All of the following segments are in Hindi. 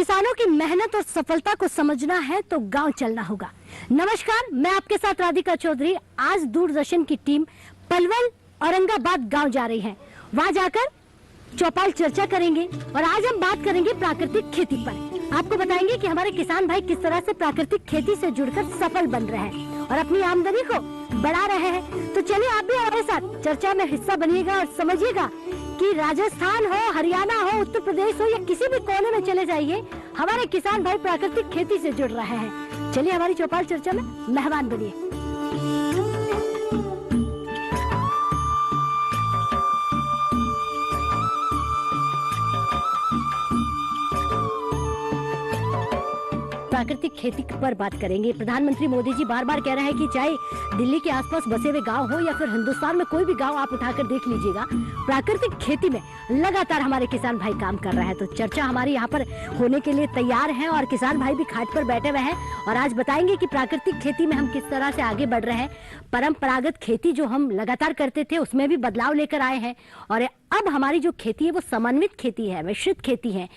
किसानों की मेहनत और सफलता को समझना है तो गांव चलना होगा। नमस्कार, मैं आपके साथ राधिका चौधरी। आज दूरदर्शन की टीम पलवल औरंगाबाद गांव जा रही है। वहां जाकर चौपाल चर्चा करेंगे और आज हम बात करेंगे प्राकृतिक खेती पर। आपको बताएंगे कि हमारे किसान भाई किस तरह से प्राकृतिक खेती से जुड़कर सफल बन रहे हैं और अपनी आमदनी को बढ़ा रहे हैं। तो चलिए आप भी हमारे साथ चर्चा में हिस्सा बनिएगा और समझिएगा कि राजस्थान हो, हरियाणा हो, उत्तर प्रदेश हो या किसी भी कोने में चले जाइए, हमारे किसान भाई प्राकृतिक खेती से जुड़ रहे हैं। चलिए हमारी चौपाल चर्चा में मेहमान बनिए। प्राकृतिक खेती पर बात करेंगे। प्रधानमंत्री मोदी जी बार बार कह रहे हैं कि चाहे दिल्ली के आसपास बसे हुए गांव हो या फिर हिंदुस्तान में कोई भी गांव आप उठाकर देख लीजिएगा, प्राकृतिक खेती में लगातार हमारे किसान भाई काम कर रहे हैं। तो चर्चा हमारी यहाँ पर होने के लिए तैयार है और किसान भाई भी खाट पर बैठे हुए हैं और आज बताएंगे कि प्राकृतिक खेती में हम किस तरह से आगे बढ़ रहे हैं। परंपरागत खेती जो हम लगातार करते थे उसमें भी बदलाव लेकर आए हैं और अब हमारी जो खेती है वो समन्वित खेती है, मिश्रित खेती है।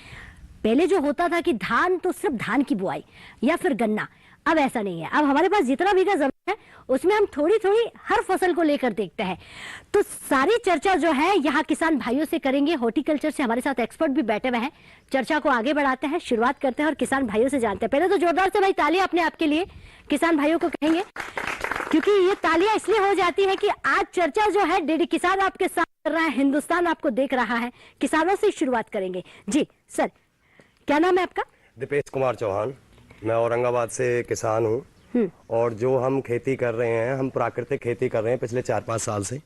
पहले जो होता था कि धान तो सिर्फ धान की बुआई या फिर गन्ना, अब ऐसा नहीं है। अब हमारे पास जितना बीघा जमीन है उसमें हम थोड़ी थोड़ी हर फसल को लेकर देखते हैं। तो सारी चर्चा जो है यहाँ किसान भाइयों से करेंगे। हॉर्टिकल्चर से हमारे साथ एक्सपर्ट भी बैठे हुए हैं। चर्चा को आगे बढ़ाते हैं, शुरुआत करते हैं और किसान भाइयों से जानते हैं। पहले तो जोरदार से भाई तालियां अपने आपके लिए किसान भाइयों को कहेंगे, क्योंकि ये तालियां इसलिए हो जाती है कि आज चर्चा जो है डेढ़ किसान आपके साथ कर रहा है, हिंदुस्तान आपको देख रहा है। किसानों से शुरुआत करेंगे। जी सर, क्या नाम है आपका? दीपेश कुमार चौहान। मैं औरंगाबाद से किसान हूँ और जो हम खेती कर रहे हैं, हम प्राकृतिक खेती कर रहे हैं पिछले 4-5 साल से।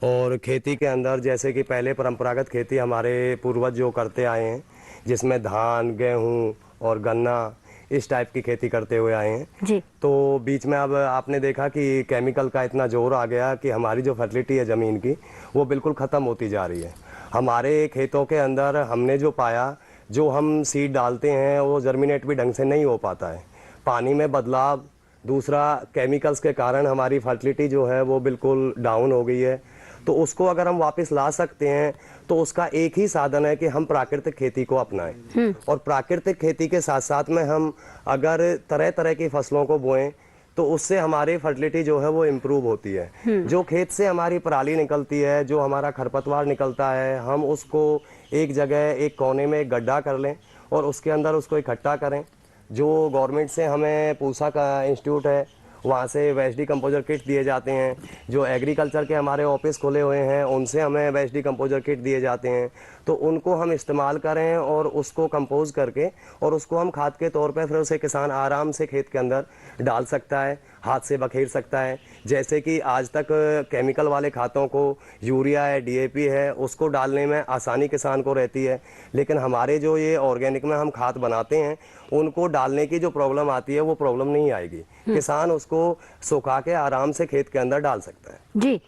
और खेती के अंदर जैसे कि पहले परंपरागत खेती हमारे पूर्वज जो करते आए हैं, जिसमें धान, गेहूँ और गन्ना इस टाइप की खेती करते हुए आए हैं जी। तो बीच में अब आपने देखा कि केमिकल का इतना जोर आ गया कि हमारी जो फर्टिलिटी है ज़मीन की वो बिल्कुल ख़त्म होती जा रही है। हमारे खेतों के अंदर हमने जो पाया, जो हम सीड डालते हैं वो जर्मिनेट भी ढंग से नहीं हो पाता है। पानी में बदलाव, दूसरा केमिकल्स के कारण हमारी फर्टिलिटी जो है वो बिल्कुल डाउन हो गई है। तो उसको अगर हम वापस ला सकते हैं तो उसका एक ही साधन है कि हम प्राकृतिक खेती को अपनाएं। और प्राकृतिक खेती के साथ साथ में हम अगर तरह तरह की फसलों को बोएं तो उससे हमारी फर्टिलिटी जो है वो इम्प्रूव होती है। जो खेत से हमारी पराली निकलती है, जो हमारा खरपतवार निकलता है, हम उसको एक जगह एक कोने में एक गड्ढा कर लें और उसके अंदर उसको इकट्ठा करें। जो गवर्नमेंट से हमें पूसा का इंस्टीट्यूट है वहाँ से वेस्ट डिकम्पोजर किट दिए जाते हैं। जो एग्रीकल्चर के हमारे ऑफिस खुले हुए हैं उनसे हमें वेस्ट डिकम्पोजर किट दिए जाते हैं। तो उनको हम इस्तेमाल करें और उसको कंपोज करके और उसको हम खाद के तौर पे फिर उसे किसान आराम से खेत के अंदर डाल सकता है, हाथ से बखेर सकता है। जैसे कि आज तक केमिकल वाले खादों को, यूरिया है, डीएपी है, उसको डालने में आसानी किसान को रहती है, लेकिन हमारे जो ये ऑर्गेनिक में हम खाद बनाते हैं उनको डालने की जो प्रॉब्लम आती है वो प्रॉब्लम नहीं आएगी। किसान उसको सुखा के आराम से खेत के अंदर डाल सकता है। जी।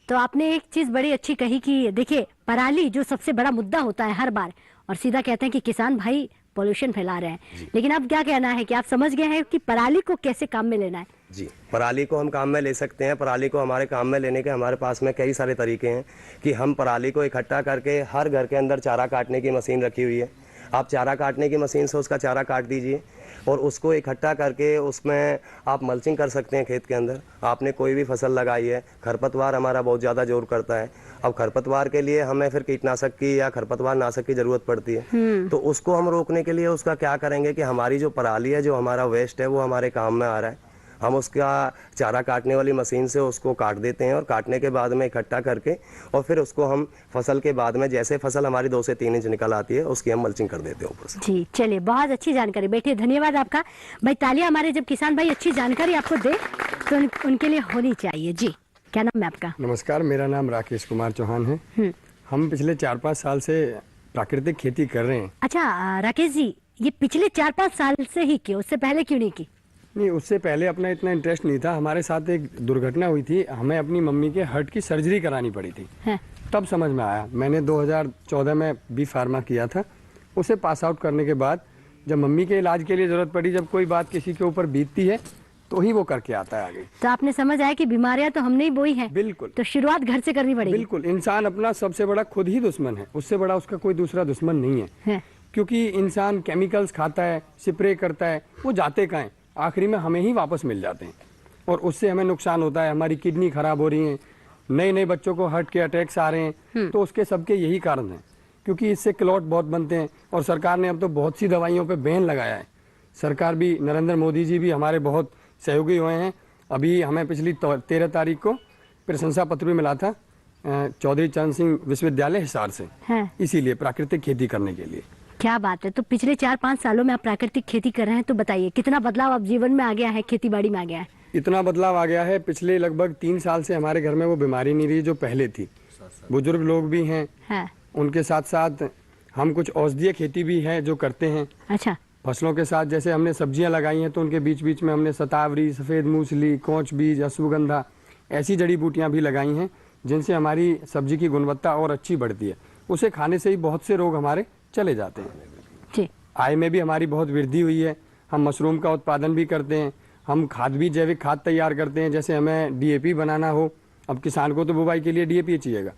तो आपने एक चीज बड़ी अच्छी कही कि देखिए पराली जो सबसे बड़ा मुद्दा होता है हर बार, और सीधा कहते हैं कि किसान भाई पोल्यूशन फैला रहे हैं, लेकिन अब क्या कहना है कि आप समझ गए हैं कि पराली को कैसे काम में लेना है? जी, पराली को हम काम में ले सकते हैं। पराली को हमारे काम में लेने के हमारे पास में कई सारे तरीके हैं कि हम पराली को इकट्ठा करके, हर घर के अंदर चारा काटने की मशीन रखी हुई है, आप चारा काटने की मशीन से उसका चारा काट दीजिए और उसको इकट्ठा करके उसमें आप मल्चिंग कर सकते हैं। खेत के अंदर आपने कोई भी फसल लगाई है, खरपतवार हमारा बहुत ज़्यादा जोर करता है। अब खरपतवार के लिए हमें फिर कीटनाशक की या खरपतवार नाशक की जरूरत पड़ती है। तो उसको हम रोकने के लिए उसका क्या करेंगे कि हमारी जो पराली है, जो हमारा वेस्ट है, वो हमारे काम में आ रहा है। हम उसका चारा काटने वाली मशीन से उसको काट देते हैं और काटने के बाद में इकट्ठा करके और फिर उसको हम फसल के बाद में, जैसे फसल हमारी 2 से 3 इंच निकल आती है, उसकी हम मल्चिंग कर देते हैं ऊपर से। जी चलिए, बहुत अच्छी जानकारी। बैठिए, धन्यवाद आपका भाई। तालियां हमारे जब किसान भाई अच्छी जानकारी आपको दे तो उनके लिए होनी चाहिए। जी, क्या नाम है आपका? नमस्कार, मेरा नाम राकेश कुमार चौहान है। हम पिछले 4-5 साल से प्राकृतिक खेती कर रहे हैं। अच्छा राकेश जी, ये पिछले 4-5 साल से ही क्यों, उससे पहले क्यों नहीं की? नहीं, उससे पहले अपना इतना इंटरेस्ट नहीं था। हमारे साथ एक दुर्घटना हुई थी, हमें अपनी मम्मी के हार्ट की सर्जरी करानी पड़ी थी। तब समझ में आया। मैंने 2014 में बी फार्मा किया था। उसे पास आउट करने के बाद जब मम्मी के इलाज के लिए जरूरत पड़ी, जब कोई बात किसी के ऊपर बीतती है तो ही वो करके आता है आगे। तो आपने समझ आया कि बीमारियां तो हमने ही बोई हैं। बिल्कुल। तो शुरुआत घर से करनी पड़ेगी। बिल्कुल। इंसान अपना सबसे बड़ा खुद ही दुश्मन है, उससे बड़ा उसका कोई दूसरा दुश्मन नहीं है। क्योंकि इंसान केमिकल्स खाता है, स्प्रे करता है, वो जाते कहाँ हैं, आखिरी में हमें ही वापस मिल जाते हैं और उससे हमें नुकसान होता है। हमारी किडनी खराब हो रही है, नए नए बच्चों को हार्ट के अटैक्स आ रहे हैं, तो उसके सबके यही कारण हैं, क्योंकि इससे क्लॉट बहुत बनते हैं। और सरकार ने अब तो बहुत सी दवाइयों पे बैन लगाया है। सरकार भी, नरेंद्र मोदी जी भी हमारे बहुत सहयोगी हुए हैं। अभी हमें पिछली 13 तारीख को प्रशंसा पत्र भी मिला था चौधरी चरण सिंह विश्वविद्यालय हिसार से, इसीलिए प्राकृतिक खेती करने के लिए। क्या बात है। तो पिछले 4-5 सालों में आप प्राकृतिक खेती कर रहे हैं, तो बताइए कितना बदलाव अब जीवन में आ गया है, खेती बाड़ी में आ गया है? इतना बदलाव आ गया है, पिछले लगभग 3 साल से हमारे घर में वो बीमारी नहीं रही जो पहले थी। बुजुर्ग लोग भी हैं, उनके साथ साथ हम कुछ औषधीय खेती भी है जो करते हैं। अच्छा। फसलों के साथ जैसे हमने सब्जियां लगाई हैं तो उनके बीच बीच में हमने शतावरी, सफ़ेद मूसली, कोंच बीज, अश्वगंधा ऐसी जड़ी बूटियां भी लगाई हैं, जिनसे हमारी सब्जी की गुणवत्ता और अच्छी बढ़ती है। उसे खाने से ही बहुत से रोग हमारे चले जाते हैं जी। आय में भी हमारी बहुत वृद्धि हुई है। हम मशरूम का उत्पादन भी करते हैं, हम खाद भी, जैविक खाद तैयार करते हैं। जैसे हमें डीएपी बनाना हो, अब किसान को तो बुवाई के लिए डीएपी चाहिएगा,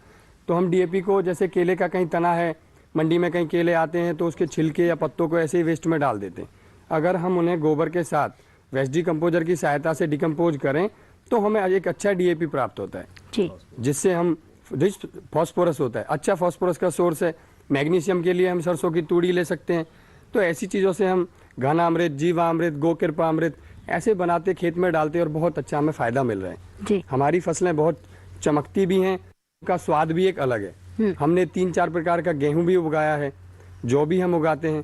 तो हम डीएपी को, जैसे केले का कहीं तना है, मंडी में कहीं केले आते हैं तो उसके छिलके या पत्तों को ऐसे ही वेस्ट में डाल देते हैं। अगर हम उन्हें गोबर के साथ वेस्ट डिकम्पोजर की सहायता से डिकम्पोज करें तो हमें एक अच्छा डीएपी प्राप्त होता है जी, जिससे हम रिच फॉस्फोरस होता है, अच्छा फॉस्फोरस का सोर्स है। मैग्नीशियम के लिए हम सरसों की तूड़ी ले सकते हैं। तो ऐसी चीज़ों से हम घनामृत, जीवामृत, गोकृपामृत ऐसे बनाते, खेत में डालते और बहुत अच्छा हमें फ़ायदा मिल रहा है जी। हमारी फसलें बहुत चमकती भी हैं, उनका स्वाद भी एक अलग है। हमने 3-4 प्रकार का गेहूं भी उगाया है, जो भी हम उगाते हैं।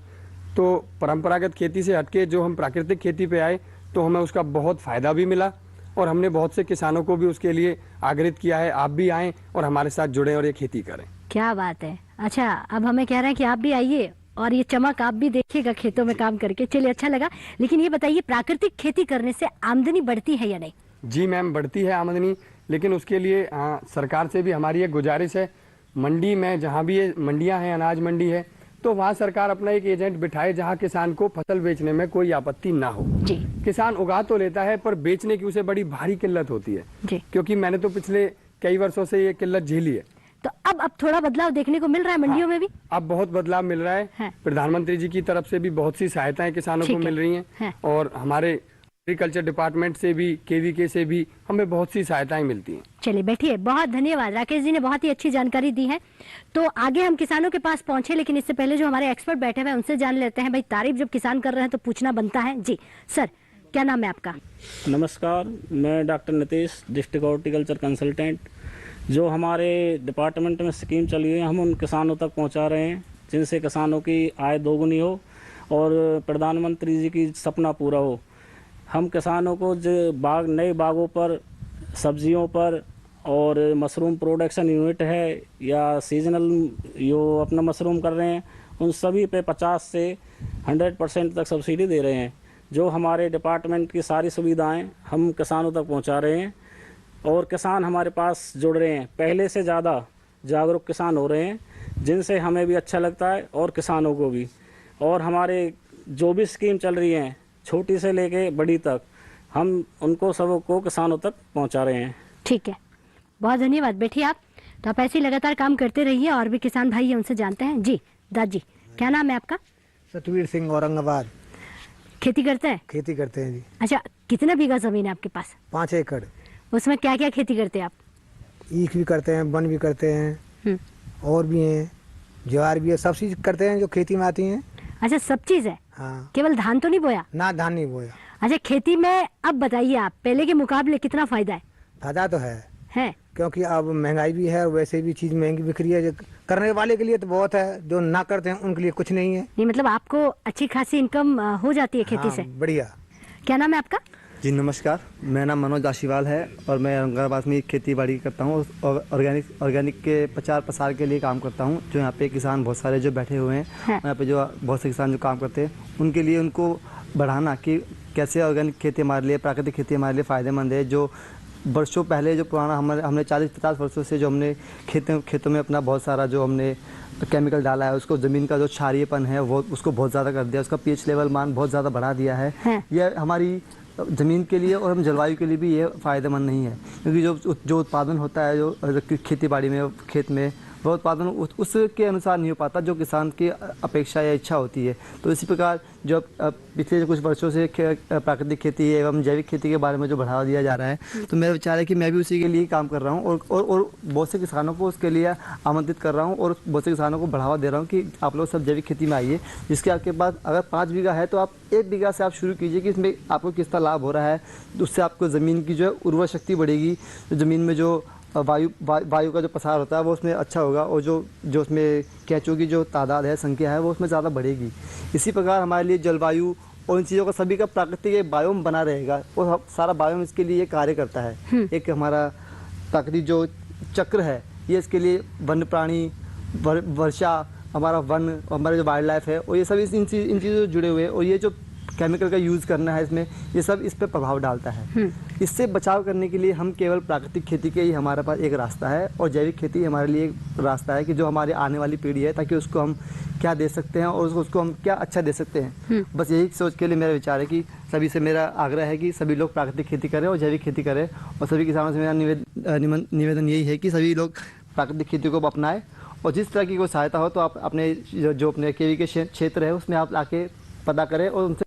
तो परंपरागत खेती से हटके जो हम प्राकृतिक खेती पे आए तो हमें उसका बहुत फ़ायदा भी मिला और हमने बहुत से किसानों को भी उसके लिए आग्रहित किया है, आप भी आएँ और हमारे साथ जुड़ें और ये खेती करें। क्या बात है। अच्छा, अब हमें कह रहे हैं कि आप भी आइए और ये चमक आप भी देखिएगा खेतों में काम करके। चलिए, अच्छा लगा। लेकिन ये बताइए, प्राकृतिक खेती करने से आमदनी बढ़ती है या नहीं? जी मैम, बढ़ती है आमदनी, लेकिन उसके लिए सरकार से भी हमारी एक गुजारिश है, मंडी में जहाँ भी ये मंडियाँ हैं, अनाज मंडी है, तो वहाँ सरकार अपना एक एजेंट बिठाए जहाँ किसान को फसल बेचने में कोई आपत्ति ना हो जी। किसान उगा तो लेता है पर बेचने की उसे बड़ी भारी किल्लत होती है जी। क्योंकि मैंने तो पिछले कई वर्षों से ये किल्लत झेली है। तो अब थोड़ा बदलाव देखने को मिल रहा है मंडियों में भी? अब बहुत बदलाव मिल रहा है। प्रधानमंत्री जी की तरफ से भी बहुत सी सहायताएं किसानों को मिल रही हैं और हमारे एग्रीकल्चर डिपार्टमेंट से भी, केवीके से भी हमें बहुत सी सहायताएं मिलती हैं। चलिए बैठिए, बहुत धन्यवाद। राकेश जी ने बहुत ही अच्छी जानकारी दी है। तो आगे हम किसानों के पास पहुंचे, लेकिन इससे पहले जो हमारे एक्सपर्ट बैठे हुए हैं उनसे जान लेते हैं। भाई, तारीफ जब किसान कर रहे हैं तो पूछना बनता है। जी सर, क्या नाम है आपका? नमस्कार, मैं doctor Nitesh, district horticulture consultant. जो हमारे डिपार्टमेंट में स्कीम चली है हम उन किसानों तक पहुंचा रहे हैं जिनसे किसानों की आय दोगुनी हो और प्रधानमंत्री जी की सपना पूरा हो। हम किसानों को जो नए बागों पर, सब्जियों पर और मशरूम प्रोडक्शन यूनिट है या सीजनल जो अपना मशरूम कर रहे हैं, उन सभी पे 50 से 100% तक सब्सिडी दे रहे हैं। जो हमारे डिपार्टमेंट की सारी सुविधाएं हम किसानों तक पहुंचा रहे हैं और किसान हमारे पास जुड़ रहे हैं। पहले से ज़्यादा जागरूक किसान हो रहे हैं, जिनसे हमें भी अच्छा लगता है और किसानों को भी। और हमारे जो भी स्कीम चल रही हैं, छोटी से लेके बड़ी तक, हम उनको सबको किसानों तक पहुंचा रहे हैं। ठीक है, बहुत धन्यवाद। बैठिए आप। तो आप ऐसे ही लगातार काम करते रहिए और भी किसान भाई हैं उनसे जानते हैं। जी दादी, क्या नाम है आपका? सतवीर सिंह, औरंगाबाद। खेती करते हैं? खेती करते हैं जी। अच्छा, कितना बीघा जमीन है आपके पास? 5 एकड़। उसमें क्या क्या खेती करते हैं आप? ईख भी करते हैं, वन भी करते हैं और भी हैं, ज्वार भी है, सब चीज करते हैं जो खेती में आती हैं। अच्छा, सब चीज है? हाँ। केवल धान तो नहीं बोया? ना, धान नहीं बोया। अच्छा, खेती में अब बताइए आप, पहले के मुकाबले कितना फायदा है? फायदा तो है क्योंकि अब महंगाई भी है और वैसे भी चीज महंगी बिक रही है। जो करने वाले के लिए तो बहुत है, जो ना करते हैं उनके लिए कुछ नहीं है। नहीं, मतलब आपको अच्छी खासी इनकम हो जाती है खेती से? बढ़िया। क्या नाम है आपका? जी नमस्कार, मेरा नाम मनोज आशीवाल है और मैं औरंगाबाद में खेती बाड़ी करता हूँ और ऑर्गेनिक के प्रचार प्रसार के लिए काम करता हूँ। जो यहाँ पे किसान बहुत सारे जो बैठे हुए हैं, यहाँ पे जो बहुत से किसान जो काम करते हैं, उनके लिए उनको बढ़ाना कि कैसे ऑर्गेनिक खेती हमारे लिए, प्राकृतिक खेती हमारे लिए फ़ायदेमंद है। जो वर्षों पहले जो पुराना हमने 40-50 वर्षों से जो हमने खेतों में अपना बहुत सारा जो हमने केमिकल डाला है, उसको ज़मीन का जो क्षारीयपन है वो उसको बहुत ज़्यादा कर दिया, उसका पीएच लेवल मान बहुत ज़्यादा बढ़ा दिया है। यह हमारी ज़मीन के लिए और हम जलवायु के लिए भी ये फ़ायदेमंद नहीं है, क्योंकि जो उत्पादन होता है जो खेती बाड़ी में, खेत में, वह उत्पादन उसके अनुसार नहीं हो पाता जो किसान की अपेक्षा या इच्छा होती है। तो इसी प्रकार जो पिछले कुछ वर्षों से प्राकृतिक खेती एवं जैविक खेती के बारे में जो बढ़ावा दिया जा रहा है, तो मेरा विचार है कि मैं भी उसी के लिए काम कर रहा हूँ और बहुत से किसानों को उसके लिए आमंत्रित कर रहा हूँ और बहुत से किसानों को बढ़ावा दे रहा हूँ कि आप लोग सब जैविक खेती में आइए। जिसके आपके पास अगर 5 बीघा है तो आप 1 बीघा से आप शुरू कीजिए कि इसमें आपको किस तरह लाभ हो रहा है। उससे आपको ज़मीन की जो है उर्वर शक्ति बढ़ेगी, तो ज़मीन में जो वायु का जो प्रसार होता है वो उसमें अच्छा होगा और जो उसमें केंचुओं की जो तादाद है, संख्या है, वो उसमें ज़्यादा बढ़ेगी। इसी प्रकार हमारे लिए जलवायु और इन चीज़ों का सभी का प्राकृतिक एक बायोम बना रहेगा और सारा बायोम इसके लिए कार्य करता है। एक हमारा प्राकृतिक जो चक्र है ये इसके लिए वन्य प्राणी, वर्षा, हमारा वन, हमारे जो वाइल्ड लाइफ है और ये सब इन चीज़ों से जुड़े हुए हैं और ये जो केमिकल का यूज़ करना है इसमें, ये सब इस पर प्रभाव डालता है। इससे बचाव करने के लिए हम केवल प्राकृतिक खेती के ही हमारे पास एक रास्ता है और जैविक खेती हमारे लिए एक रास्ता है कि जो हमारी आने वाली पीढ़ी है ताकि उसको हम क्या दे सकते हैं और उसको हम क्या अच्छा दे सकते हैं। बस यही सोच के लिए मेरा विचार है कि सभी से मेरा आग्रह है कि सभी लोग प्राकृतिक खेती करें और जैविक खेती करें और सभी किसानों से मेरा निवेदन यही है कि सभी लोग प्राकृतिक खेती को अपनाएं और जिस तरह की कोई सहायता हो तो आप अपने जो अपने केवी के क्षेत्र है उसमें आप आके पता करें और उनसे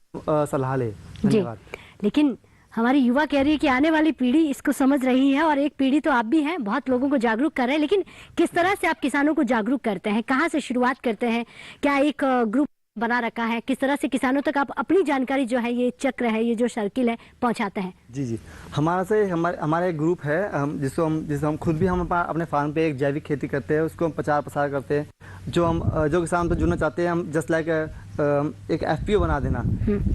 सलाह ले। धन्यवाद। लेकिन हमारी युवा कह रही है कि आने वाली पीढ़ी इसको समझ रही है और एक पीढ़ी तो आप भी हैं, बहुत लोगों को जागरूक कर रहे हैं। लेकिन किस तरह से आप किसानों को जागरूक करते हैं, कहाँ से शुरुआत करते हैं, क्या एक ग्रुप बना रखा है, किस तरह से किसानों तक आप अपनी जानकारी जो है, ये चक्र है, ये जो सर्किल है, पहुंचाते हैं? जी हमारा एक ग्रुप है जिसको हम खुद भी हम अपने फार्म पे एक जैविक खेती करते हैं, उसको हम प्रचार प्रसार करते हैं। जो किसान तो जुड़ना चाहते हैं, हम जस्ट लाइक एक FPO बना देना,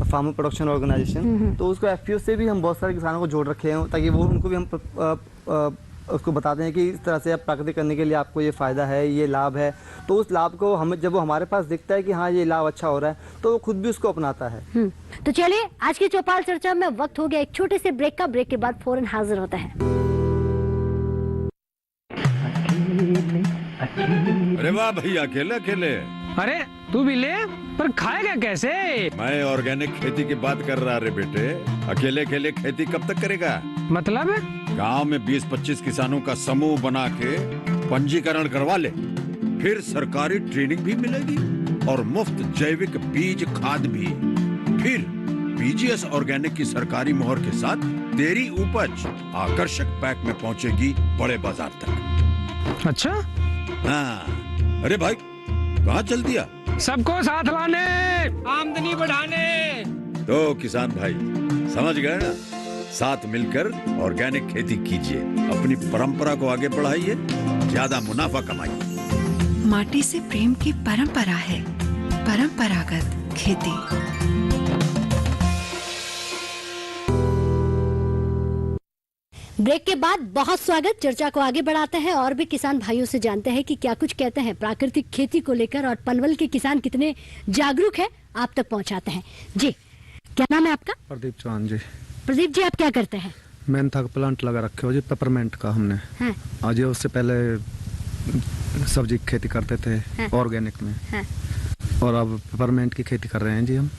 फार्मर प्रोडक्शन ऑर्गेनाइजेशन, तो उसको FPO से भी हम बहुत सारे किसानों को जोड़ रखे हैं ताकि वो उनको भी हम उसको बताते हैं कि इस तरह से आप प्राकृतिक करने के लिए आपको ये फ़ायदा है, ये लाभ है। तो उस लाभ को हमें जब वो हमारे पास दिखता है कि हाँ ये लाभ अच्छा हो रहा है तो वो खुद भी उसको अपनाता है। तो चलिए आज की चौपाल चर्चा में वक्त हो गया एक छोटे से ब्रेक का। ब्रेक के बाद फौरन हाजिर होता है। अरे वाह भैया, अकेले अकेले। अरे तू भी ले, पर खाएगा कैसे? मैं ऑर्गेनिक खेती की बात कर रहा रे बेटे। अकेले अकेले खेती कब तक करेगा? मतलब गांव में 20-25 किसानों का समूह बना के पंजीकरण करवा ले, फिर सरकारी ट्रेनिंग भी मिलेगी और मुफ्त जैविक बीज खाद भी। फिर BGS ऑर्गेनिक की सरकारी मोहर के साथ तेरी उपज आकर्षक पैक में पहुंचेगी बड़े बाजार तक। अच्छा? हाँ। अरे भाई कहाँ चल दिया? सबको साथ लाने, आमदनी बढ़ाने। तो किसान भाई समझ गए ना, साथ मिलकर ऑर्गेनिक खेती कीजिए, अपनी परंपरा को आगे बढ़ाइए, ज्यादा मुनाफा कमाइए। माटी से प्रेम की परंपरा है परंपरागत खेती। ब्रेक के बाद बहुत स्वागत। चर्चा को आगे बढ़ाते हैं और भी किसान भाइयों से जानते हैं कि क्या कुछ कहते हैं प्राकृतिक खेती को लेकर और पलवल के किसान कितने जागरूक हैं, आप तक पहुंचाते हैं। जी, क्या नाम है आपका? प्रदीप चौहान जी। प्रदीप जी, आप क्या करते हैं? मेंथा का प्लांट लगा रखे हो जी, पेपरमेंट का हमने। हाँ। आज उससे पहले सब्जी की खेती करते थे। हाँ। ऑर्गेनिक में। हाँ। और अब पेपरमेंट की खेती कर रहे हैं जी हम।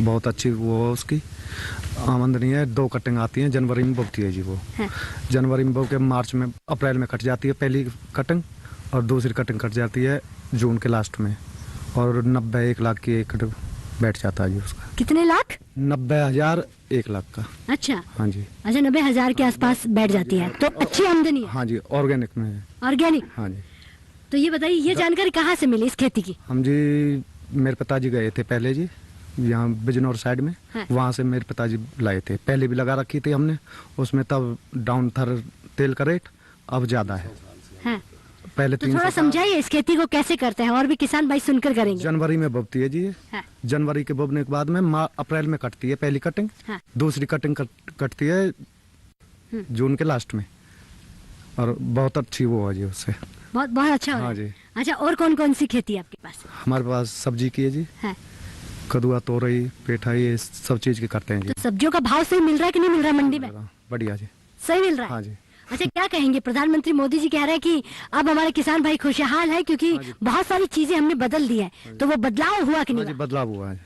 बहुत अच्छी वो उसकी आमदनी है। 2 कटिंग आती हैं, जनवरी में बोती है जी वो। हाँ। जनवरी में बो के मार्च में, अप्रैल में कट जाती है पहली कटिंग और दूसरी कटिंग कट जाती है जून के लास्ट में। और 90-1 लाख की एक बैठ जाता है जी उसका। कितने लाख? 90,000 1 लाख का। अच्छा। हाँ जी। अच्छा, 90,000 के आसपास बैठ जाती है, तो अच्छी आमदनी है। हाँ जी, ऑर्गेनिक में है। ऑर्गेनिक? हाँ जी। तो ये बताइए, ये जानकारी कहाँ से मिली इस खेती की? हम जी, मेरे पिताजी गए थे पहले जी यहाँ बिजनौर साइड में। हाँ। वहाँ से मेरे पिताजी लाए थे, पहले भी लगा रखी थी हमने, उसमें तब डाउन था तेल का रेट, अब ज्यादा है। हाँ। पहले तो थोड़ा समझाइए इस खेती को कैसे करते हैं, और भी किसान भाई सुनकर करेंगे। जनवरी में बोती है जी। हाँ। जनवरी के बोने के बाद में अप्रैल में कटती है पहली कटिंग। हाँ। दूसरी कटिंग कटती है जून के लास्ट में, और बहुत अच्छी वो है जी उससे। बहुत अच्छा। हाँ जी। अच्छा, और कौन कौन सी खेती है आपके पास? हमारे पास सब्जी की है जी। हाँ। कदुआ, तोरई, पेठा, ये सब चीज की करते हैं जी। तो सब्जियों का भाव सही मिल रहा है कि नहीं मिल रहा है मंडी में? बढ़िया जी, सही मिल रहा है। हाँ जी। अच्छा, क्या कहेंगे, प्रधानमंत्री मोदी जी कह रहे हैं कि अब हमारे किसान भाई खुशहाल है क्योंकि बहुत सारी चीजें हमने बदल दी है, तो वो बदलाव हुआ कि नहीं? हाँ जी, बदलाव हुआ है।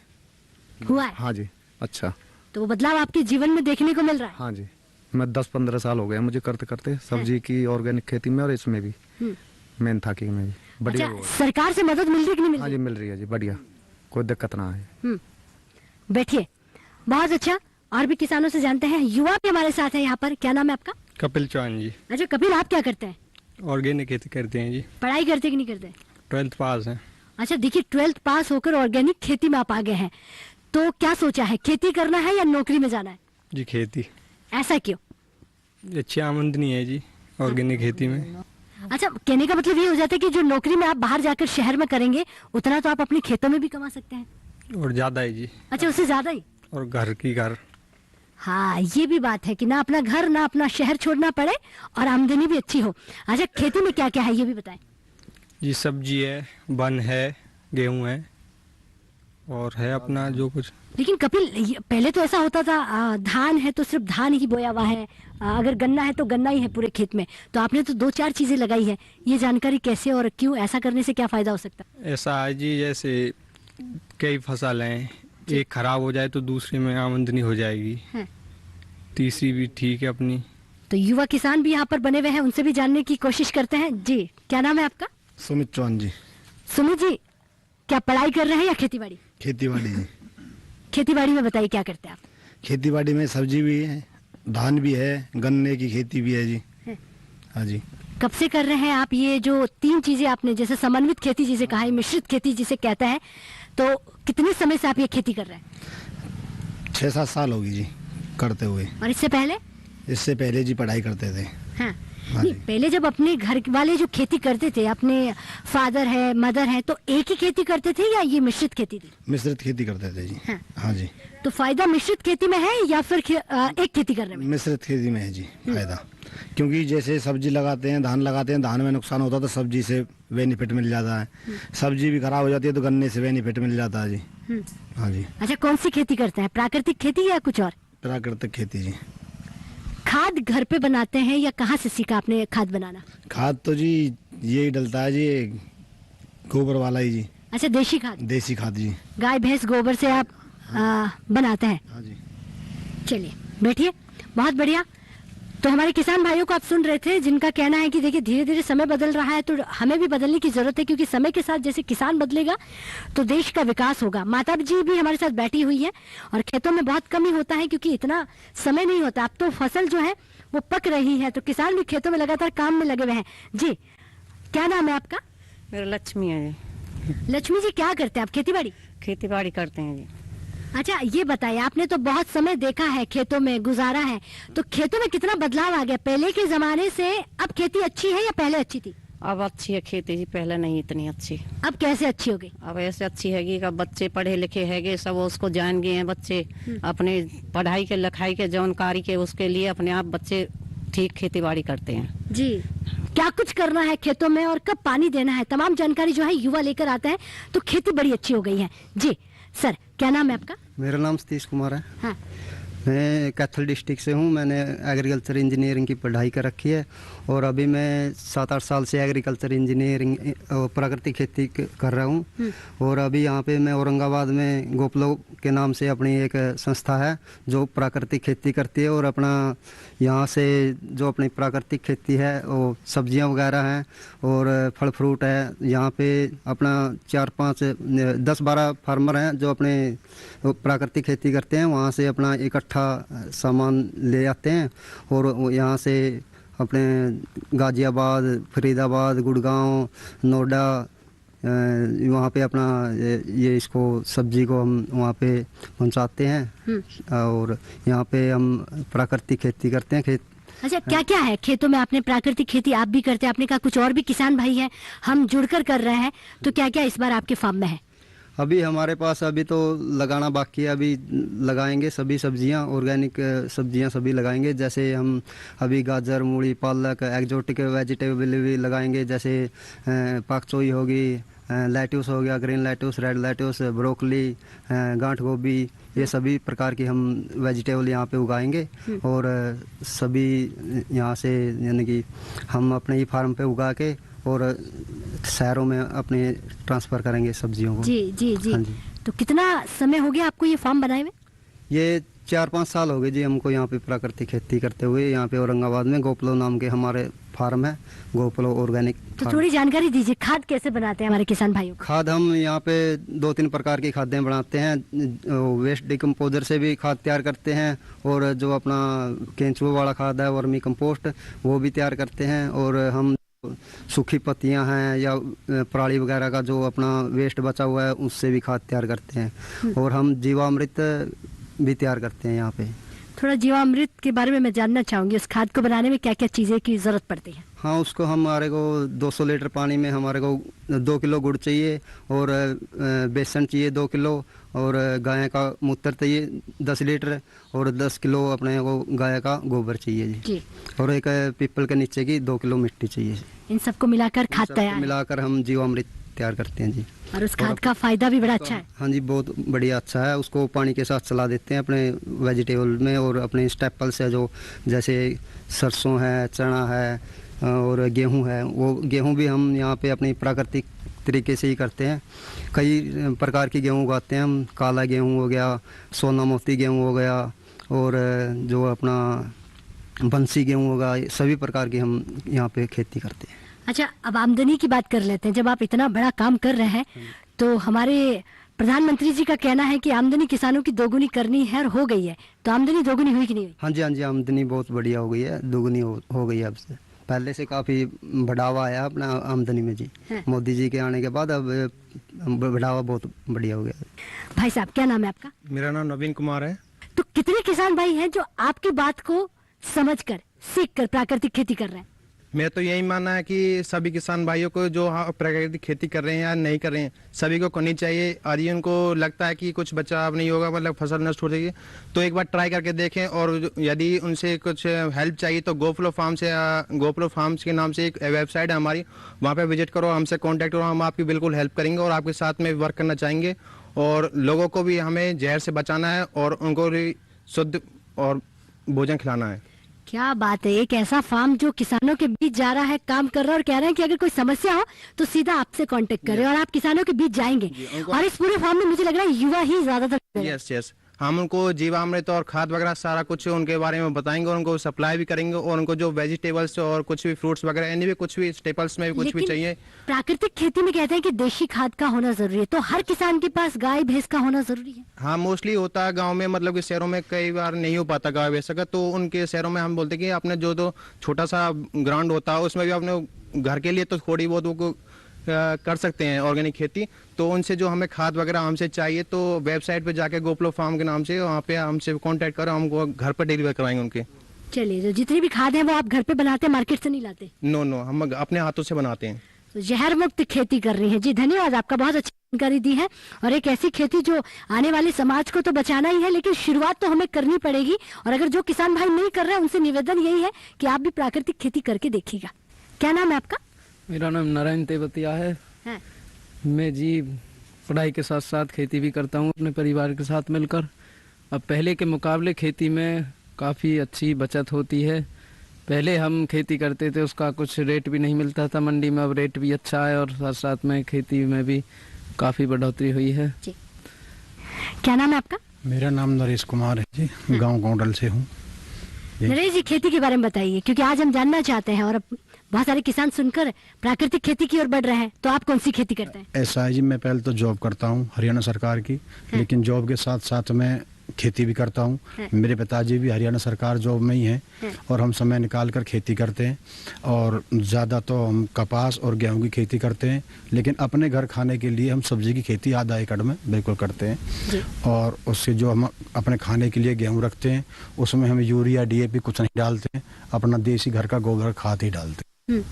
हुआ है? हाँ जी। अच्छा, तो वो बदलाव आपके जीवन में देखने को मिल रहा है? हाँ जी, मैं 10-15 साल हो गए मुझे करते करते सब्जी की ऑर्गेनिक खेती में और इसमें भी। मेंथा की में जी, बढ़िया। अच्छा, सरकार से मदद मिल रही है कि नहीं मिल हाँ रही? जी, मिल रही है जी, बढ़िया, कोई दिक्कत ना है। बैठिए, बहुत अच्छा। और भी किसानों से जानते हैं, युवा भी हमारे साथ है यहाँ पर। क्या नाम है आपका? कपिल चौहान जी, अच्छा कपिल, आप क्या करते हैं? ऑर्गेनिक खेती करते हैं जी, पढ़ाई करते कि नहीं करते? 12th पास है। अच्छा देखिए, 12th पास होकर ऑर्गेनिक खेती में आप आगे हैं, तो क्या सोचा है, खेती करना है या नौकरी में जाना है? जी खेती, ऐसा क्यों? अच्छी आमदनी है जी ऑर्गेनिक खेती में। अच्छा, कहने का मतलब ये हो जाता है कि जो नौकरी में आप बाहर जाकर शहर में करेंगे, उतना तो आप अपने खेतों में भी कमा सकते हैं। और ज़्यादा है जी। अच्छा, उससे ज्यादा ही। और घर। हाँ, ये भी बात है कि ना अपना घर ना अपना शहर छोड़ना पड़े और आमदनी भी अच्छी हो। अच्छा, खेती में क्या क्या है ये भी बताएं। जी सब्जी है, वन है, गेहूं है, और है अपना जो कुछ। लेकिन कपिल, पहले तो ऐसा होता था, धान है तो सिर्फ धान ही बोया हुआ है, अगर गन्ना है तो गन्ना ही है पूरे खेत में। तो आपने तो 2-4 चीजें लगाई है, ये जानकारी कैसे और क्यों, ऐसा करने से क्या फायदा हो सकता है? ऐसा है जी, जैसे कई फसल हैं, एक खराब हो जाए तो दूसरे में आमदनी हो जाएगी, तीसरी भी ठीक है अपनी। तो युवा किसान भी यहाँ पर बने हुए हैं, उनसे भी जानने की कोशिश करते हैं। जी, क्या नाम है आपका? सुमित चौहान जी। सुमित जी, क्या पढ़ाई कर रहे हैं या खेती बाड़ी? खेती बाड़ी जी। खेती बाड़ी में बताइए क्या करते हैं आप? खेती बाड़ी में सब्जी भी है, धान भी है, गन्ने की खेती भी है जी। हाँ जी। कब से कर रहे हैं आप ये जो 3 चीजें आपने, जैसे समन्वित खेती जिसे कहा है, मिश्रित खेती जिसे कहते हैं, तो कितने समय से आप ये खेती कर रहे हैं? 6-7 साल होगी जी करते हुए। और इससे पहले? इससे पहले जी पढ़ाई करते थे। हाँ। नहीं, पहले जब अपने घर वाले जो खेती करते थे, अपने फादर है मदर है, तो एक ही खेती करते थे या ये मिश्रित खेती थी? मिश्रित खेती करते थे जी। हाँ जी। तो फायदा मिश्रित खेती में है या फिर एक खेती करने में? मिश्रित खेती में है जी फायदा, क्योंकि जैसे सब्जी लगाते हैं, धान लगाते हैं, धान में नुकसान होता है तो सब्जी से बेनिफिट मिल जाता है, सब्जी भी खराब हो जाती है तो गन्ने से बेनिफिट मिल जाता है जी। हाँ जी। अच्छा, कौन सी खेती करते हैं, प्राकृतिक खेती या कुछ और? प्राकृतिक खेती जी। खाद घर पे बनाते हैं या कहाँ से सीखा आपने खाद बनाना? खाद तो जी यही डलता है जी, गोबर वाला ही जी। अच्छा, देसी खाद? देसी खाद जी, गाय भैंस गोबर से आप बनाते हैं? हाँ जी। चलिए बैठिए, बहुत बढ़िया। तो हमारे किसान भाइयों को आप सुन रहे थे, जिनका कहना है कि देखिए धीरे धीरे समय बदल रहा है, तो हमें भी बदलने की जरूरत है, क्योंकि समय के साथ जैसे किसान बदलेगा तो देश का विकास होगा। माता जी भी हमारे साथ बैठी हुई है, और खेतों में बहुत कमी होता है क्योंकि इतना समय नहीं होता। अब तो फसल जो है वो पक रही है, तो किसान भी खेतों में लगातार काम में लगे हुए हैं। जी, क्या नाम है आपका? मेरा लक्ष्मी है जी। लक्ष्मी जी, क्या करते हैं आप? खेती बाड़ी? खेती बाड़ी करते हैं जी। अच्छा, ये बताइए, आपने तो बहुत समय देखा है, खेतों में गुजारा है, तो खेतों में कितना बदलाव आ गया पहले के जमाने से? अब खेती अच्छी है या पहले अच्छी थी? अब अच्छी है खेती जी, पहले नहीं इतनी अच्छी। अब कैसे अच्छी हो गई? अब ऐसे अच्छी हैगी कि बच्चे पढ़े लिखे हैगे, सब उसको जान गए हैं बच्चे, अपने पढ़ाई के लिखाई के जानकारी के उसके लिए अपने आप बच्चे ठीक खेती बाड़ी करते हैं जी। क्या कुछ करना है खेतों में और कब पानी देना है, तमाम जानकारी जो है युवा लेकर आते हैं, तो खेती बड़ी अच्छी हो गई है। जी सर, क्या नाम है आपका? मेरा नाम सतीश कुमार है। हाँ। मैं कैथल डिस्ट्रिक्ट से हूँ। मैंने एग्रीकल्चर इंजीनियरिंग की पढ़ाई कर रखी है, और अभी मैं 7-8 साल से एग्रीकल्चर इंजीनियरिंग और प्राकृतिक खेती कर रहा हूँ। और अभी यहाँ पे मैं औरंगाबाद में गोपलो के नाम से अपनी एक संस्था है जो प्राकृतिक खेती करती है, और अपना यहाँ से जो अपनी प्राकृतिक खेती है वो सब्जियाँ वगैरह हैं और फल फ्रूट है। यहाँ पे अपना 4-5-10-12 फार्मर हैं जो अपने प्राकृतिक खेती करते हैं, वहाँ से अपना इकट्ठा सामान ले आते हैं, और यहाँ से अपने गाजियाबाद, फरीदाबाद, गुड़गांव, नोएडा, वहाँ पे अपना ये इसको सब्जी को हम वहाँ पे पहुँचाते हैं, और यहाँ पे हम प्राकृतिक खेती करते हैं। अच्छा, क्या क्या है खेतों में? आपने प्राकृतिक खेती आप भी करते हैं, आपने कहा कुछ और भी किसान भाई हैं, हम जुड़कर कर रहे हैं, तो क्या क्या इस बार आपके फार्म में है? अभी हमारे पास अभी तो लगाना बाकी है, अभी लगाएंगे सभी सब्जियां, ऑर्गेनिक सब्जियां सभी लगाएंगे। जैसे हम अभी गाजर, मूली, पालक, एक्जोटिक वेजिटेबल भी लगाएंगे, जैसे पाक चोई होगी, लेट्यूस हो गया, green lettuce, red lettuce, broccoli, गांठ गोभी, ये सभी प्रकार की हम वेजिटेबल यहाँ पे उगाएंगे, और सभी यहाँ से यानी कि हम अपने ही फार्म पे उगा के और शहरों में अपने ट्रांसफ़र करेंगे सब्जियों को। जी जी जी। हाँ जी। तो कितना समय हो गया आपको ये फार्म बनाए हुए? ये 4-5 साल हो गए जी हमको यहाँ पे प्राकृतिक खेती करते हुए। यहाँ पे औरंगाबाद में गोपलो नाम के हमारे फार्म है, गोपलो ऑर्गेनिक। तो थोड़ी जानकारी दीजिए, खाद कैसे बनाते हैं हमारे किसान भाइयों को? खाद हम यहाँ पे 2-3 प्रकार की खादें बनाते हैं। वेस्ट डिकम्पोजर से भी खाद तैयार करते हैं, और जो अपना केंचुआ वाला खाद है वर्मी कंपोस्ट वो भी तैयार करते हैं। और हम सूखी पत्तियां हैं या पराली वगैरह का जो अपना वेस्ट बचा हुआ है उससे भी खाद तैयार करते हैं। और हम जीवामृत भी तैयार करते हैं यहाँ पे। थोड़ा जीवामृत के बारे में मैं जानना चाहूंगी, उस खाद को बनाने में क्या क्या चीज़ें की ज़रूरत पड़ती है? हाँ, उसको हमारे को 200 लीटर पानी में हमारे को 2 किलो गुड़ चाहिए, और बेसन चाहिए 2 किलो, और गाय का मूत्र चाहिए 10 लीटर, और 10 किलो अपने को गाय का गोबर चाहिए जी। और एक पीपल के नीचे की 2 किलो मिट्टी चाहिए। इन सबको मिलाकर खाद तैयार मिलाकर हम जीवामृत तैयार करते हैं जी। और उस खाद का फायदा भी बड़ा अच्छा है? हाँ जी, बहुत बढ़िया अच्छा है। उसको पानी के साथ चला देते हैं अपने वेजिटेबल में, और अपने स्टेपल्स है जो जैसे सरसों है, चना है और गेहूं है, वो गेहूं भी हम यहाँ पे अपनी प्राकृतिक तरीके से ही करते हैं। कई प्रकार की गेहूं उगाते हैं हम। काला गेहूं हो गया, सोना मोती गेहूं हो गया, और जो अपना बंसी गेहूं होगा, सभी प्रकार की हम यहाँ पे खेती करते हैं। अच्छा, अब आमदनी की बात कर लेते हैं। जब आप इतना बड़ा काम कर रहे हैं तो हमारे प्रधानमंत्री जी का कहना है कि आमदनी किसानों की दोगुनी करनी है, और हो गई है। तो आमदनी दोगुनी हुई कि नहीं हुई? हाँ जी, हाँ जी, आमदनी बहुत बढ़िया हो गई है, दोगुनी हो गई है। अब से पहले से काफ़ी बढ़ावा आया अपना आमदनी में जी। मोदी जी के आने के बाद अब बढ़ावा बहुत बढ़िया हो गया। भाई साहब, क्या नाम है आपका? मेरा नाम नवीन कुमार है। तो कितने किसान भाई हैं जो आपकी बात को समझकर, सीखकर प्राकृतिक खेती कर रहे हैं? मेरा तो यही मानना है कि सभी किसान भाइयों को जो प्राकृतिक खेती कर रहे हैं या नहीं कर रहे हैं, सभी को करनी चाहिए। और ये उनको लगता है कि कुछ बचाव नहीं होगा, मतलब फसल नष्ट हो जाएगी, तो एक बार ट्राई करके देखें। और यदि उनसे कुछ हेल्प चाहिए तो गोपलो फार्म्स के नाम से एक वेबसाइट है हमारी, वहाँ पे विजिट करो, हमसे कॉन्टैक्ट करो, हम आपकी बिल्कुल हेल्प करेंगे और आपके साथ में वर्क करना चाहेंगे। और लोगों को भी हमें जहर से बचाना है और उनको भी शुद्ध और भोजन खिलाना है। क्या बात है, एक ऐसा फार्म जो किसानों के बीच जा रहा है, काम कर रहा है, और कह रहे हैं कि अगर कोई समस्या हो तो सीधा आपसे कांटेक्ट करें, और आप किसानों के बीच जाएंगे। और इस पूरे फार्म में मुझे लग रहा है युवा ही ज्यादातर। यस, हम उनको जीवामृत और खाद वगैरह सारा कुछ उनके बारे में बताएंगे, और उनको सप्लाई भी करेंगे, और उनको जो वेजिटेबल्स और कुछ भी फ्रूट्स वगैरह, यानी भी कुछ भी स्टेपल्स में भी कुछ भी चाहिए। प्राकृतिक खेती में कहते हैं कि देशी खाद का होना जरूरी है, तो हर किसान के पास गाय भैंस का होना जरूरी है? हाँ, मोस्टली होता है गाँव में, मतलब कि शहरों में कई बार नहीं हो पाता गाय भैंस का, तो उनके शहरों में हम बोलते हैं कि अपने जो छोटा सा ग्राउंड होता है उसमें भी अपने घर के लिए तो थोड़ी बहुत वो कर सकते हैं ऑर्गेनिक खेती। तो उनसे जो हमें खाद वगैरह हमसे चाहिए तो वेबसाइट पे जाके गोपलो फार्म के नाम से वहाँ पे हमसे कांटेक्ट करो, हमको घर पर डिलीवर करवाएंगे उनके। चलिए, जो जितनी भी खाद है वो आप घर पे बनाते हैं, मार्केट से नहीं लाते? नो, हम अपने हाथों से बनाते हैं। तो जहर मुक्त खेती कर रही है जी। धन्यवाद, आपका बहुत अच्छी जानकारी दी है। और एक ऐसी खेती जो आने वाले समाज को तो बचाना ही है, लेकिन शुरुआत तो हमें करनी पड़ेगी। और अगर जो किसान भाई नहीं कर रहे हैं उनसे निवेदन यही है कि आप भी प्राकृतिक खेती करके देखिएगा। क्या नाम है आपका? मेरा नाम नारायण तेवतिया है। मैं जी पढ़ाई के साथ साथ खेती भी करता हूँ अपने परिवार के साथ मिलकर। अब पहले के मुकाबले खेती में काफ़ी अच्छी बचत होती है। पहले हम खेती करते थे, उसका कुछ रेट भी नहीं मिलता था मंडी में, अब रेट भी अच्छा है, और साथ साथ में खेती में भी काफ़ी बढ़ोतरी हुई है जी। क्या नाम है आपका? मेरा नाम नरेश कुमार है जी, गाँव गोंडल से हूँ। नरेश जी, खेती के बारे में बताइए, क्योंकि आज हम जानना चाहते हैं और बहुत सारे किसान सुनकर प्राकृतिक खेती की ओर बढ़ रहे हैं। तो आप कौन सी खेती करते हैं? ऐसा है जी, मैं पहले तो जॉब करता हूँ हरियाणा सरकार की, लेकिन जॉब के साथ साथ मैं खेती भी करता हूँ। मेरे पिताजी भी हरियाणा सरकार जॉब में ही हैं, और हम समय निकाल कर खेती करते हैं। और ज़्यादा तो हम कपास और गेहूं की खेती करते हैं, लेकिन अपने घर खाने के लिए हम सब्जी की खेती आधा एकड़ में बिल्कुल करते हैं। और उससे जो हम अपने खाने के लिए गेहूँ रखते हैं उसमें हम यूरिया DAP कुछ नहीं डालते हैं, अपना देसी घर का गोबर खाद ही डालते हैं।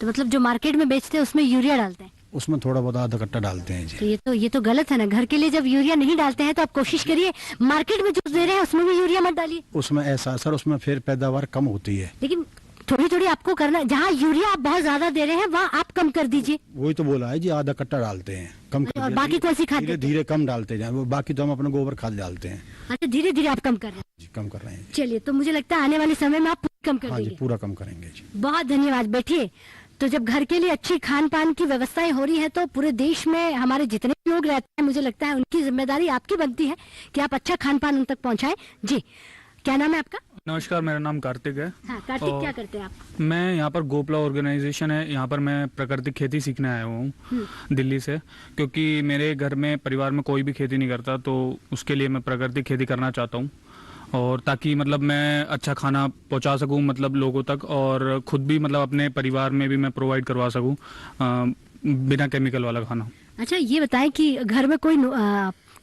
तो मतलब जो मार्केट में बेचते हैं उसमें यूरिया डालते हैं? उसमें थोड़ा बहुत आधा कट्टा डालते हैं जी। तो ये तो गलत है ना। घर के लिए जब यूरिया नहीं डालते हैं तो आप कोशिश करिए मार्केट में जो दे रहे हैं उसमें भी यूरिया मत डालिए। उसमें ऐसा सर, उसमें फिर पैदावार कम होती है। लेकिन थोड़ी थोड़ी आपको करना, जहाँ यूरिया आप बहुत ज्यादा दे रहे हैं वहाँ आप कम कर दीजिए। वही तो बोला है जी, आधा कट्टा डालते हैं, कम कर, और बाकी कौन सी खाद? धीरे धीरे कम डालते जाए, वो बाकी तो हम अपने गोबर खाद डालते हैं। अच्छा, धीरे धीरे आप कम कर रहे हैं? जी, कम कर रहे हैं। चलिए, तो मुझे लगता है आने वाले समय में आप कम कर देंगे। पूरा कम करेंगे जी। बहुत धन्यवाद। बैठिए। तो जब घर के लिए अच्छी खान पान की व्यवस्थाएं हो रही है तो पूरे देश में हमारे जितने लोग रहते हैं, मुझे लगता है उनकी जिम्मेदारी आपकी बनती है कि आप अच्छा खान पान उन तक पहुंचाएं। जी, क्या नाम है आपका? नमस्कार, मेरा नाम कार्तिक है। हाँ, कार्तिक, क्या करते हैं आप? मैं यहाँ पर गोपला ऑर्गेनाइजेशन है, यहाँ पर मैं प्राकृतिक खेती सीखने आया हूँ दिल्ली से, क्योंकि मेरे घर में परिवार में कोई भी खेती नहीं करता, तो उसके लिए मैं प्राकृतिक खेती करना चाहता हूँ, और ताकि मतलब मैं अच्छा खाना पहुँचा सकूँ मतलब लोगों तक, और खुद भी मतलब अपने परिवार में भी मैं प्रोवाइड करवा सकूँ बिना केमिकल वाला खाना। अच्छा, ये बताएं कि घर में कोई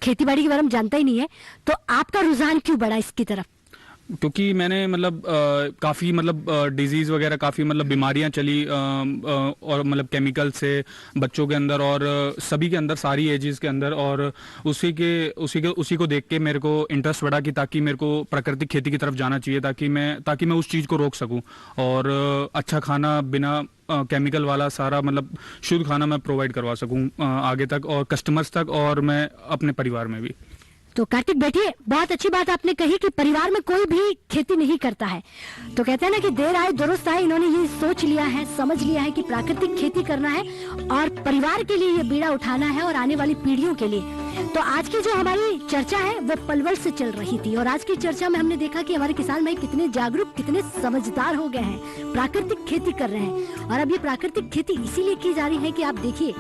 खेती बाड़ी के बारे में जानता ही नहीं है, तो आपका रुझान क्यों बढ़ा इसकी तरफ? क्योंकि मैंने मतलब काफ़ी मतलब डिजीज़ वगैरह काफ़ी मतलब बीमारियां चली और मतलब केमिकल से बच्चों के अंदर और सभी के अंदर, सारी एजेस के अंदर, और उसी को देख के मेरे को इंटरेस्ट बढ़ा कि ताकि मेरे को प्राकृतिक खेती की तरफ जाना चाहिए, ताकि मैं उस चीज़ को रोक सकूं और अच्छा खाना बिना केमिकल वाला सारा मतलब शुद्ध खाना मैं प्रोवाइड करवा सकूं आगे तक और कस्टमर्स तक, और मैं अपने परिवार में भी। तो कार्तिक बैठिए, बहुत अच्छी बात आपने कही कि परिवार में कोई भी खेती नहीं करता है, तो कहते हैं ना कि देर आए दुरुस्त आए। इन्होंने ये सोच लिया है, समझ लिया है कि प्राकृतिक खेती करना है और परिवार के लिए ये बीड़ा उठाना है और आने वाली पीढ़ियों के लिए। तो आज की जो हमारी चर्चा है वो पलवल से चल रही थी, और आज की चर्चा में हमने देखा कि हमारे किसान भाई कितने जागरूक, कितने समझदार हो गए हैं, प्राकृतिक खेती कर रहे हैं। और अब ये प्राकृतिक खेती इसीलिए की जा रही है कि आप देखिए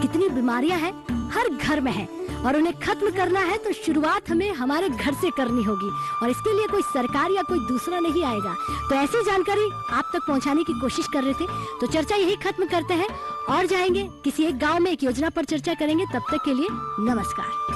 कितनी बीमारियां हैं, हर घर में है, और उन्हें खत्म करना है तो शुरुआत हमें हमारे घर से करनी होगी, और इसके लिए कोई सरकार या कोई दूसरा नहीं आएगा। तो ऐसी जानकारी आप तक पहुंचाने की कोशिश कर रहे थे। तो चर्चा यही खत्म करते हैं और जाएंगे किसी एक गांव में एक योजना पर चर्चा करेंगे। तब तक के लिए नमस्कार।